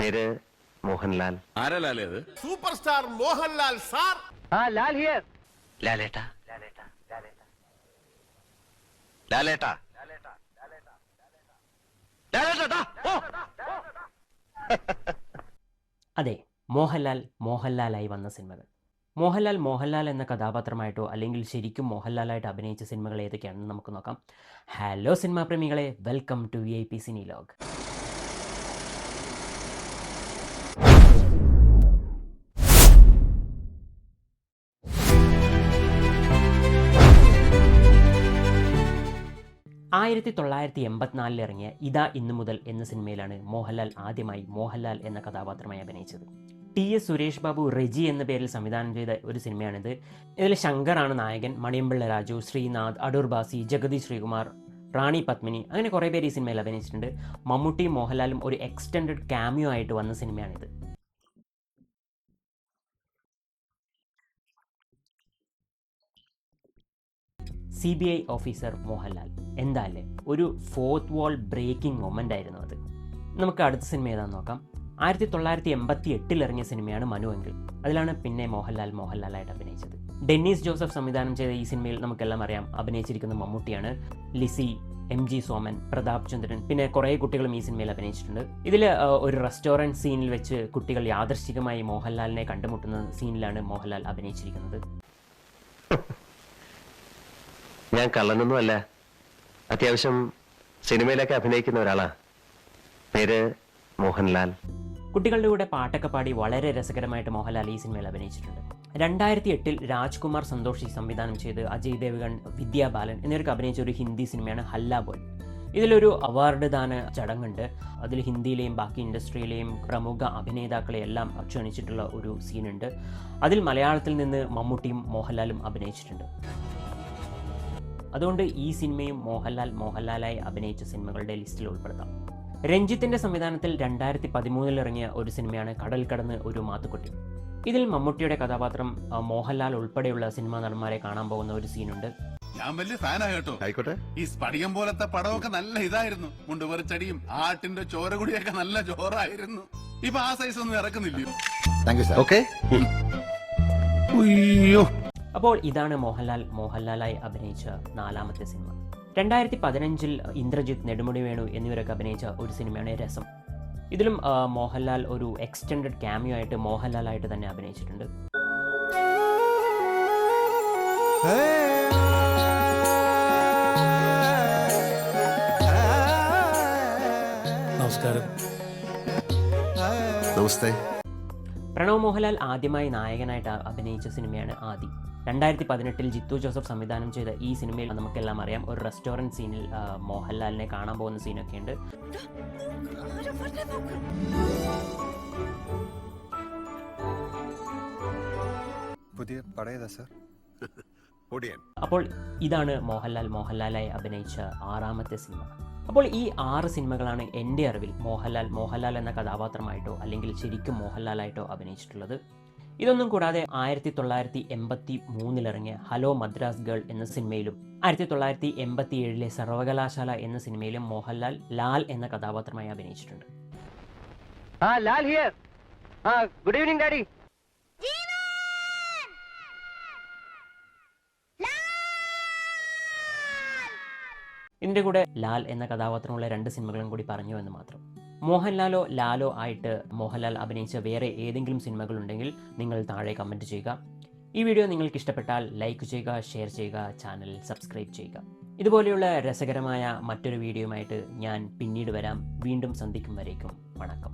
പേര് മോഹൻലാൽ. ആരാ ലാലേ അത്? Super star Mohanlal sir. Lal here. ലാലേട്ടാ ലാലേട്ടാ ലാലേട്ടാ ലാലേട്ടാ. അതെ, മോഹൻലാലായി വന്ന സിനിമകൾ. മോഹൻലാൽ എന്ന കഥാപാത്രമായിട്ടോ അല്ലെങ്കിൽ ശരിക്കും മോഹൻലാലായിട്ട് അഭിനയിച്ച സിനിമകൾ ഏതൊക്കെയാണെന്ന് നമുക്ക് നോക്കാം. ഹലോ സിനിമാ പ്രേമികളെ, welcome to VIP cine log. ഇറങ്ങിയ ഇതാ ഇന്നു മുതൽ എന്ന സിനിമയിലാണ് മോഹൻലാൽ ആദ്യമായി മോഹൻലാൽ എന്ന കഥാപാത്രമായി അഭിനയിച്ചത്. TS സുരേഷ് ബാബു റെജി എന്ന പേരിൽ സംവിധാനം ചെയ്ത ഒരു സിനിമയാണിത്. ഇതിൽ ശങ്കറാണ് നായകൻ, മണിയമ്പിള്ള രാജു, ശ്രീനാഥ്, അടൂർ ബാസി, ജഗതി ശ്രീകുമാർ, റാണി പത്മിനി, അങ്ങനെ കുറേ പേര് ഈ സിനിമയിൽ അഭിനയിച്ചിട്ടുണ്ട്. മമ്മൂട്ടിയും മോഹൻലാലും ഒരു എക്സ്റ്റൻഡഡ് ക്യാമിയോ ആയിട്ട് വന്ന സിനിമയാണിത്. CBI ഓഫീസർ മോഹൻലാൽ, എന്താ അല്ലേ, ഒരു ഫോർത്ത് വാൾ ബ്രേക്കിംഗ് മൊമെൻ്റ് ആയിരുന്നു അത്. നമുക്ക് അടുത്ത സിനിമ ഏതാണെന്ന് നോക്കാം. 1988 ഇറങ്ങിയ സിനിമയാണ് മനുവെങ്കിൽ. അതിലാണ് പിന്നെ മോഹൻലാലായിട്ട് അഭിനയിച്ചത്. ഡെന്നീസ് ജോസഫ് സംവിധാനം ചെയ്ത ഈ സിനിമയിൽ നമുക്കെല്ലാം അറിയാം അഭിനയിച്ചിരിക്കുന്ന മമ്മൂട്ടിയാണ്. ലിസി, MG സോമൻ, പ്രതാപ് ചന്ദ്രൻ, പിന്നെ കുറേ കുട്ടികളും ഈ സിനിമയിൽ അഭിനയിച്ചിട്ടുണ്ട്. ഇതിൽ ഒരു റെസ്റ്റോറൻറ്റ് സീനിൽ വെച്ച് കുട്ടികൾ യാദൃശ്ചികമായി മോഹൻലാലിനെ കണ്ടുമുട്ടുന്ന സീനിലാണ് മോഹൻലാൽ അഭിനയിച്ചിരിക്കുന്നത്. ഞാൻ കള്ളനൊന്നുമല്ല, അത്യാവശ്യം സിനിമയിലൊക്കെ അഭിനയിക്കുന്ന ഒരാളാ. പേര് മോഹൻലാൽ. കുട്ടികളുടെ കൂടെ പാട്ടൊക്കെ പാടി വളരെ രസകരമായിട്ട് മോഹൻലാൽ ഈ സിനിമയിൽ അഭിനയിച്ചിട്ടുണ്ട്. 2008 രാജ്കുമാർ സന്തോഷി സംവിധാനം ചെയ്ത് അജയ് ദേവ്ഗൺ, വിദ്യാ ബാലൻ എന്നിവർക്ക് അഭിനയിച്ച ഒരു ഹിന്ദി സിനിമയാണ് ഹല്ല ബോൽ. ഇതിലൊരു അവാർഡ് ദാന ചടങ്ങുണ്ട്. അതിൽ ഹിന്ദിയിലെയും ബാക്കി ഇൻഡസ്ട്രിയിലെയും പ്രമുഖ അഭിനേതാക്കളെയെല്ലാം ക്ഷണിച്ചിട്ടുള്ള ഒരു സീനുണ്ട്. അതിൽ മലയാളത്തിൽ നിന്ന് മമ്മൂട്ടിയും മോഹൻലാലും അഭിനയിച്ചിട്ടുണ്ട്. അതുകൊണ്ട് ഈ സിനിമയും മോഹൻലാലായി അഭിനയിച്ച സിനിമകളുടെ ലിസ്റ്റിൽ ഉൾപ്പെടുത്താം. രഞ്ജിത്തിന്റെ സംവിധാനത്തിൽ 2013 ഇറങ്ങിയ ഒരു സിനിമയാണ് കടൽ കടന്ന് ഒരു മാത്തുക്കുട്ടി. ഇതിൽ മമ്മൂട്ടിയുടെ കഥാപാത്രം മോഹൻലാൽ ഉൾപ്പെടെയുള്ള സിനിമാ നടന്മാരെ കാണാൻ പോകുന്ന ഒരു സീനുണ്ട്. ഞാൻ വലിയ ഫാനാ കേട്ടോ. ആയിക്കോട്ടെ. ഈ സ്പടികം പോലത്തെ പടമൊക്കെ നല്ല ഇതായിരുന്നു. മുണ്ടുപറിച്ചടിയും ആട്ടിന്റെ ചോരകുടിയൊക്കെ നല്ല ചോറായിരുന്നു. ഇപ്പൊ ആ സൈസ് ഒന്നും ഇറക്കുന്നില്ലയോ? അപ്പോൾ ഇതാണ് മോഹൻലാലായി അഭിനയിച്ച 4ാമത്തെ സിനിമ. 2015 ഇന്ദ്രജിത്ത്, നെടുമുടി വേണു എന്നിവരൊക്കെ അഭിനയിച്ച ഒരു സിനിമയാണ് രസം. ഇതിലും മോഹൻലാൽ ഒരു എക്സ്റ്റൻഡഡ് ക്യാമിയോ ആയിട്ട് മോഹൻലാലായിട്ട് തന്നെ അഭിനയിച്ചിട്ടുണ്ട്. നമസ്കാരം. പ്രണവ് മോഹൻലാൽ ആദ്യമായി നായകനായിട്ട് അഭിനയിച്ച സിനിമയാണ് ആദി. 2018 ജിത്തു ജോസഫ് സംവിധാനം ചെയ്ത ഈ സിനിമയിൽ നമുക്കെല്ലാം അറിയാം ഒരു റെസ്റ്റോറൻറ്റ് സീനിൽ മോഹൻലാലിനെ കാണാൻ പോകുന്ന സീനൊക്കെ ഉണ്ട്. അപ്പോൾ ഇതാണ് മോഹൻലാലായി അഭിനയിച്ച 6ാമത്തെ സിനിമ. അപ്പോൾ ഈ 6 സിനിമകളാണ് എൻ്റെ അറിവിൽ മോഹൻലാൽ എന്ന കഥാപാത്രമായിട്ടോ അല്ലെങ്കിൽ ശരിക്കും മോഹൻലാലായിട്ടോ അഭിനയിച്ചിട്ടുള്ളത്. ഇതൊന്നും കൂടാതെ 1983 ഇറങ്ങിയ ഹലോ മദ്രാസ് ഗേൾ എന്ന സിനിമയിലും 1987 സർവകലാശാല എന്ന സിനിമയിലും മോഹൻലാൽ ലാൽ എന്ന കഥാപാത്രമായി അഭിനയിച്ചിട്ടുണ്ട്. Lal here. Good evening daddy. ഇതിൻ്റെ കൂടെ ലാൽ എന്ന കഥാപാത്രമുള്ള 2 സിനിമകളും കൂടി പറഞ്ഞു എന്ന് മാത്രം. മോഹൻലാലോ ലാലോ ആയിട്ട് മോഹൻലാൽ അഭിനയിച്ച വേറെ ഏതെങ്കിലും സിനിമകളുണ്ടെങ്കിൽ നിങ്ങൾ താഴെ കമൻറ്റ് ചെയ്യുക. ഈ വീഡിയോ നിങ്ങൾക്ക് ഇഷ്ടപ്പെട്ടാൽ ലൈക്ക് ചെയ്യുക, ഷെയർ ചെയ്യുക, ചാനൽ സബ്സ്ക്രൈബ് ചെയ്യുക. ഇതുപോലെയുള്ള രസകരമായ മറ്റൊരു വീഡിയോയുമായിട്ട് ഞാൻ പിന്നീട് വരാം. വീണ്ടും സന്ധിക്കും വരേക്കും വണക്കം.